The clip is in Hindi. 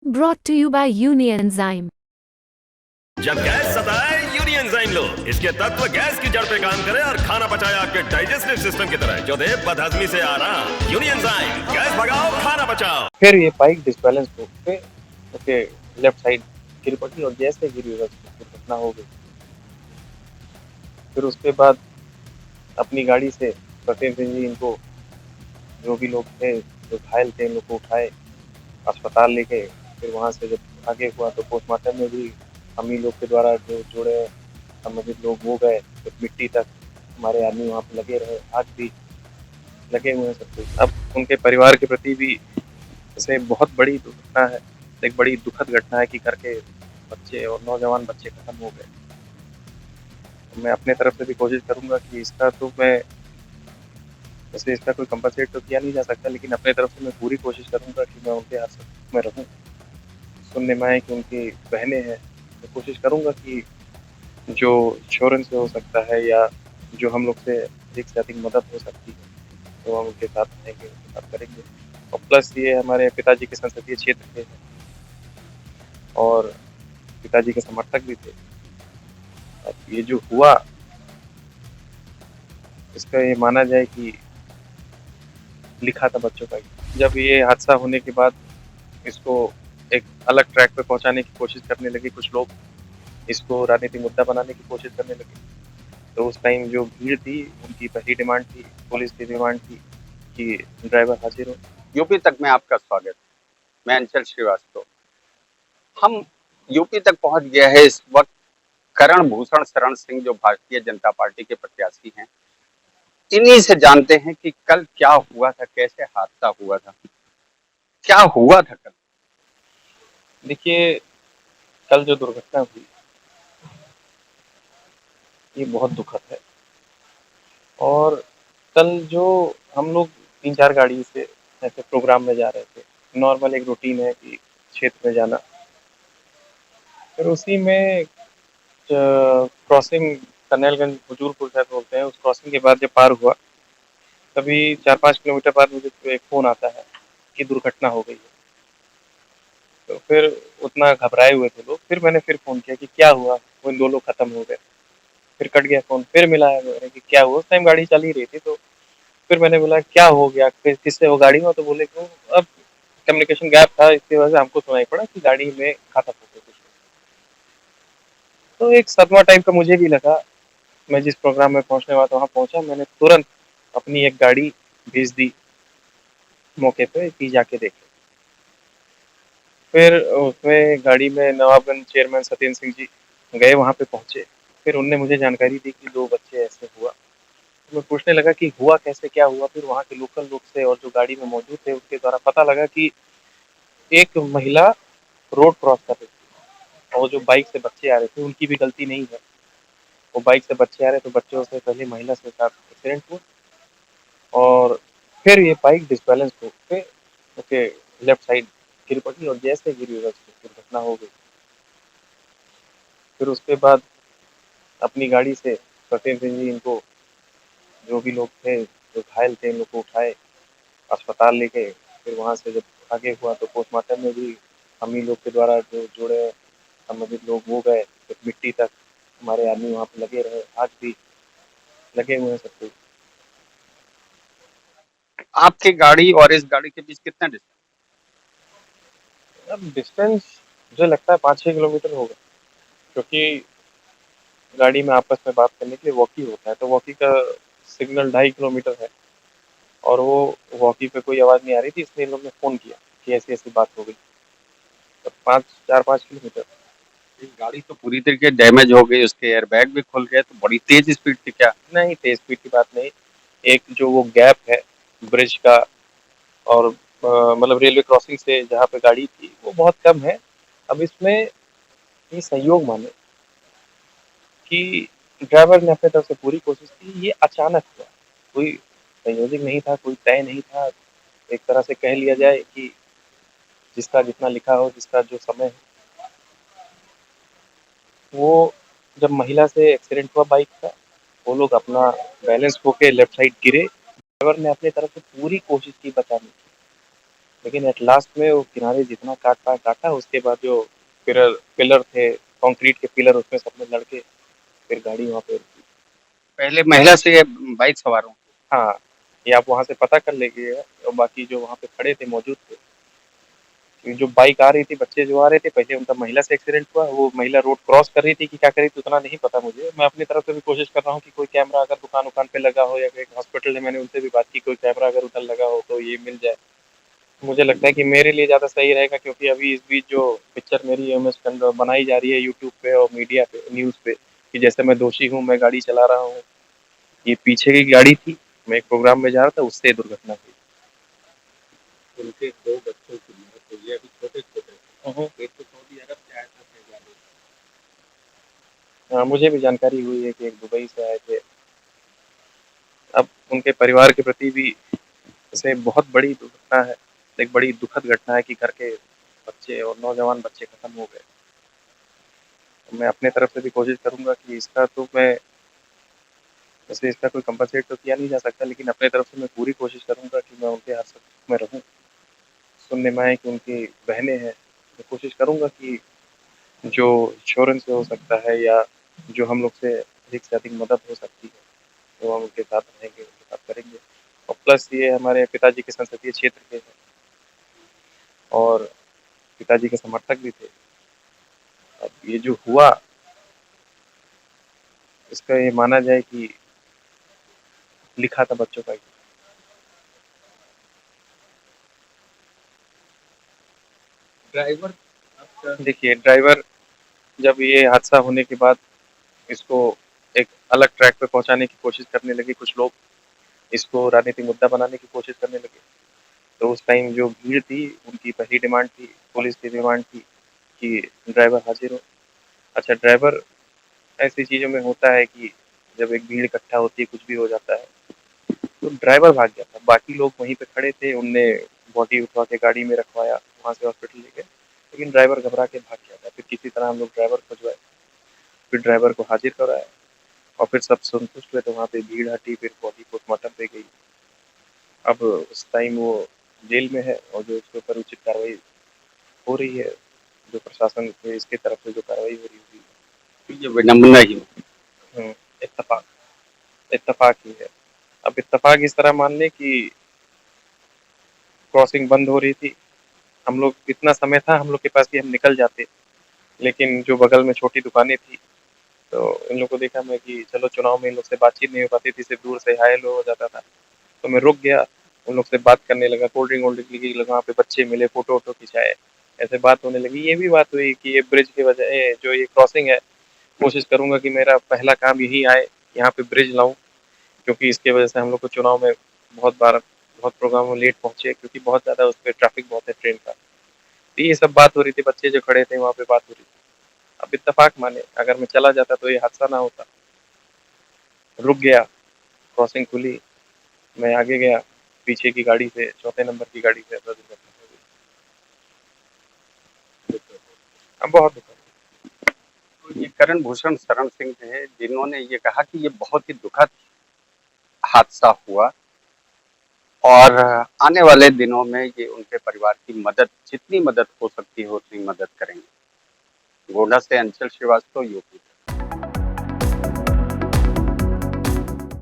Brought to you by Unienzyme. जब गैस सताए यूनियनजाइम लो। इसके तत्व गैस की जड़ पे काम करे और खाना पचाए आपके डाइजेस्टिव सिस्टम की तरह, जो दे बदहजमी से आराम। यूनियनजाइम, गैस भगाओ, खाना बचाओ। फिर ये बाइक डिसबैलेंस हो के उसके लेफ्ट साइड गिर पड़ी और जैसे गिरी वैसे दुर्घटना हो गई। फिर उसके बाद अपनी गाड़ी से सत्येंद्र सिंह जी इनको जो भी लोग थे जो घायल थे इन लोग को उठाए अस्पताल ले गए। फिर वहाँ से जब आगे हुआ तो पोस्टमार्टम में भी हम ही लोग के द्वारा जो जोड़े संबंधित लोग वो गए, तो मिट्टी तक हमारे आदमी वहाँ पे लगे रहे, आज भी लगे हुए हैं सब कुछ। अब उनके परिवार के प्रति भी इसे बहुत बड़ी दुर्घटना है, एक बड़ी दुखद घटना है कि घर के बच्चे और नौजवान बच्चे खत्म हो गए। तो मैं अपने तरफ से भी कोशिश करूँगा कि इसका तो मैं वैसे इसका कोई कंपनसेट तो किया नहीं जा सकता, लेकिन अपने तरफ से मैं पूरी कोशिश करूँगा कि मैं उनके हर सुख में रहूँ। सुनने में आए कि उनकी बहनें हैं, तो कोशिश करूँगा कि जो इंश्योरेंस से हो सकता है या जो हम लोग से अधिक मदद हो सकती है, तो हम उनके साथ रहेंगे, उनके साथ करेंगे। और प्लस ये हमारे पिताजी के संसदीय क्षेत्र के हैं और पिताजी के समर्थक भी थे। अब ये जो हुआ, इसका ये माना जाए कि लिखा था बच्चों का ही। जब ये हादसा होने के बाद इसको एक अलग ट्रैक पे पहुंचाने की कोशिश करने लगे कुछ लोग, इसको राजनीतिक मुद्दा बनाने की कोशिश करने लगे। तो उस टाइम जो भीड़ थी, उनकी पहली डिमांड थी, पुलिस की डिमांड थी कि ड्राइवर हाजिर हो। यूपी तक में आपका स्वागत। मैं अंचल श्रीवास्तव। हम यूपी तक पहुंच गए हैं इस वक्त। करण भूषण शरण सिंह जो भारतीय जनता पार्टी के प्रत्याशी हैं, इन्हीं से जानते हैं कि कल क्या हुआ था, कैसे हादसा हुआ था, क्या हुआ था कल। देखिए, कल जो दुर्घटना हुई ये बहुत दुखद है। और कल जो हम लोग 3-4 गाड़ी से ऐसे प्रोग्राम में जा रहे थे, नॉर्मल एक रूटीन है कि क्षेत्र में जाना। फिर उसी में क्रॉसिंग कन्हैयागंज हुजूरपुर शायद बोलते हैं, उस क्रॉसिंग के बाद जब पार हुआ, तभी 4-5 किलोमीटर बाद मुझे तो एक फ़ोन आता है कि दुर्घटना हो गई है। तो फिर उतना घबराए हुए थे लोग। फिर मैंने फिर फ़ोन किया कि क्या हुआ? वो 2 लोग खत्म हो गए। फिर कट गया फ़ोन, फिर मिलाया मैंने कि क्या हुआ? उस टाइम गाड़ी चल ही रही थी। तो फिर मैंने बोला क्या हो गया? किससे हो गाड़ी में? तो बोले कि अब कम्युनिकेशन गैप था, इसकी वजह से हमको सुनाई पड़ा कि गाड़ी में खत्म हो गया कुछ। तो एक सदमा टाइप का मुझे भी लगा। मैं जिस प्रोग्राम में पहुंचने वाला था वहाँ पहुंचा, मैंने तुरंत अपनी एक गाड़ी भेज दी मौके पे कि जाके देखें। फिर उसमें गाड़ी में नवाबगंज चेयरमैन सत्येंद्र सिंह जी गए, वहाँ पे पहुँचे। फिर उनने मुझे जानकारी दी कि 2 बच्चे ऐसे हुआ। तो मैं पूछने लगा कि हुआ कैसे, क्या हुआ? फिर वहाँ के लोकल लोग से और जो गाड़ी में मौजूद थे उसके द्वारा पता लगा कि एक महिला रोड क्रॉस कर रही थी और जो बाइक से बच्चे आ रहे थे उनकी भी गलती नहीं है। वो बाइक से बच्चे आ रहे तो बच्चों से पहले महिला के साथ एक्सीडेंट हुआ और फिर ये बाइक डिसबैलेंस हो के उसके लेफ्ट साइड गिर पड़ी और जैसे गिरी वैसे दुर्घटना हो गई। फिर उसके बाद अपनी गाड़ी से सत्येंद्र सिंह जी इनको जो भी लोग थे जो घायल थे इन लोग को उठाए अस्पताल ले गए। फिर वहाँ से जब आगे हुआ तो पोस्टमार्टम में भी हम ही लोग के द्वारा जो जोड़े संबंधित लोग वो गए, तो मिट्टी तक हमारे आदमी वहाँ पे लगे रहे, आज भी लगे हुए हैं सब कुछ। आपकी गाड़ी और इस गाड़ी के बीच कितना डिस्टेंस? अब डिस्टेंस मुझे लगता है 5-6 किलोमीटर होगा, क्योंकि गाड़ी में आपस में बात करने के लिए वॉकी होता है, तो वॉकी का सिग्नल 2.5 किलोमीटर है और वो वॉकी पे कोई आवाज़ नहीं आ रही थी, इसलिए इन लोग ने फ़ोन किया कि ऐसी-ऐसी बात हो गई। तो 4-5 किलोमीटर। गाड़ी तो पूरी तरीके डैमेज हो गई, उसके एयरबैग भी खुल गए, तो बड़ी तेज स्पीड थी क्या? नहीं, तेज़ स्पीड की बात नहीं। एक जो वो गैप है ब्रिज का और मतलब रेलवे क्रॉसिंग से जहाँ पे गाड़ी थी वो बहुत कम है। अब इसमें ये संयोग माने कि ड्राइवर ने अपने तरफ से पूरी कोशिश की, ये अचानक हुआ। कोई संयोजित नहीं था, कोई तय नहीं था। एक तरह से कह लिया जाए कि जिसका जितना लिखा हो, जिसका जो समय है, वो जब महिला से एक्सीडेंट हुआ बाइक का, वो लोग अपना बैलेंस खो के लेफ्ट साइड गिरे। ड्राइवर ने अपनी तरफ से पूरी कोशिश की बचाने की, लेकिन एट लास्ट में वो किनारे जितना काटा उसके बाद जो पिलर पिलर थे, कंक्रीट के पिलर, उसमें सब में लड़के फिर गाड़ी वहाँ पे रुकी। पहले महिला से बाइक सवार हूँ। हाँ, ये आप वहाँ से पता कर लीजिए, और बाकी जो वहाँ पे खड़े थे, मौजूद थे, जो बाइक आ रही थी, बच्चे जो आ रहे थे, पहले उनका महिला से एक्सीडेंट हुआ। वो महिला रोड क्रॉस कर रही थी कि क्या कर रही थी उतना नहीं पता मुझे। मैं अपनी तरफ से भी कोशिश कर रहा हूँ कि कोई कैमरा अगर दुकान पे लगा हो, या एक हॉस्पिटल है, मैंने उनसे भी बात की, कोई कैमरा अगर उधर लगा हो तो ये मिल जाए। मुझे लगता है कि मेरे लिए ज़्यादा सही रहेगा, क्योंकि अभी इस बीच जो पिक्चर मेरी एमएस बनाई जा रही है यूट्यूब पे और मीडिया पे, न्यूज़ पे, कि जैसे मैं दोषी हूँ, मैं गाड़ी चला रहा हूँ। ये पीछे की गाड़ी थी, मैं एक प्रोग्राम में जा रहा था, उससे दुर्घटना हुई। उनके 2 बच्चों की मौत हुई है, अभी छोटे-छोटे। एक तो सऊदी अरब से आया था शहजादे। हाँ, मुझे भी जानकारी हुई है कि एक दुबई से आए थे। अब उनके परिवार के प्रति भी इसे बहुत बड़ी दुर्घटना है, एक बड़ी दुखद घटना है कि घर के बच्चे और नौजवान बच्चे खत्म हो गए। तो मैं अपने तरफ से भी कोशिश करूँगा कि इसका तो मैं वैसे इसका कोई कंपनसेट तो किया नहीं जा सकता, लेकिन अपने तरफ से मैं पूरी कोशिश करूँगा कि मैं उनके हर सुख में रहूँ। सुनने में आए कि उनकी बहनें हैं, मैं कोशिश करूँगा कि जो इंश्योरेंस से हो सकता है, या जो हम लोग से अधिक मदद हो सकती है, तो हम उनके साथ रहेंगे, उनके साथ करेंगे। और प्लस ये हमारे पिताजी के संसदीय क्षेत्र के हैं, और पिताजी के समर्थक भी थे। अब ये जो हुआ, इसका ये माना जाए कि लिखा था बच्चों का ही। ड्राइवर आपका देखिए, ड्राइवर जब ये हादसा होने के बाद इसको एक अलग ट्रैक पे पहुंचाने की कोशिश करने लगे कुछ लोग, इसको राजनीतिक मुद्दा बनाने की कोशिश करने लगे, तो उस टाइम जो भीड़ थी, उनकी पहली डिमांड थी, पुलिस की डिमांड थी कि ड्राइवर हाजिर हो। अच्छा, ड्राइवर ऐसी चीज़ों में होता है कि जब एक भीड़ इकट्ठा होती है, कुछ भी हो जाता है, तो ड्राइवर भाग गया था। बाकी लोग वहीं पे खड़े थे, उनने बॉडी उठवा के गाड़ी में रखवाया, वहाँ से हॉस्पिटल ले गए, लेकिन ड्राइवर घबरा के भाग गया था। फिर किसी तरह हम लोग ड्राइवर खोजवाए, फिर ड्राइवर को हाजिर कराया, और फिर सब संतुष्ट हुए, तो वहाँ पे भीड़ हटी, फिर बॉडी पोस्टमार्टम पे गई। अब उस टाइम वो जेल में है, और जो उसके ऊपर उचित कार्रवाई हो रही है, जो प्रशासन से इसकी तरफ से जो कार्रवाई हो रही है, ये विडंबना ही इत्तेफाक इत्तेफाक ही है। अब इत्तेफाक इस तरह मान लें कि क्रॉसिंग बंद हो रही थी, हम लोग इतना समय था हम लोग के पास कि हम निकल जाते, लेकिन जो बगल में छोटी दुकानें थी, तो इन लोग को देखा मैं कि चलो, चुनाव में इन लोग से बातचीत नहीं हो पाती थी, सिर्फ दूर से हाय हेलो हो जाता था, तो मैं रुक गया, उन लोग से बात करने लगा, कोल्ड ड्रिंक वोल्ड ड्रिंक लगी, वहाँ पे बच्चे मिले, फोटो वोटो खिंचाए, ऐसे बात होने लगी। ये भी बात हुई कि ये ब्रिज के वजह जो ये क्रॉसिंग है, कोशिश करूंगा कि मेरा पहला काम यही आए, यहाँ पे ब्रिज लाऊं, क्योंकि इसके वजह से हम लोग को चुनाव में बहुत बार बहुत प्रोग्राम में लेट पहुंचे, क्योंकि बहुत ज़्यादा उस पर ट्रैफिक बहुत है ट्रेन का। तो ये सब बात हो रही थी, बच्चे जो खड़े थे वहाँ पे बात हो रही थी। अब इत्तेफाक माने, अगर मैं चला जाता तो ये हादसा ना होता। रुक गया, क्रॉसिंग खुली, मैं आगे गया, पीछे की गाड़ी से, चौथे नंबर की गाड़ी से ऐसा दुर्घटना हो गई। अब बहुत दुखद। तो ये करण भूषण शरण सिंह थे, जिन्होंने ये कहा कि ये बहुत ही दुखद हादसा हुआ, और आने वाले दिनों में ये उनके परिवार की मदद, जितनी मदद हो सकती है उतनी मदद करेंगे। गोंडा से अंचल श्रीवास्तव, यूपी।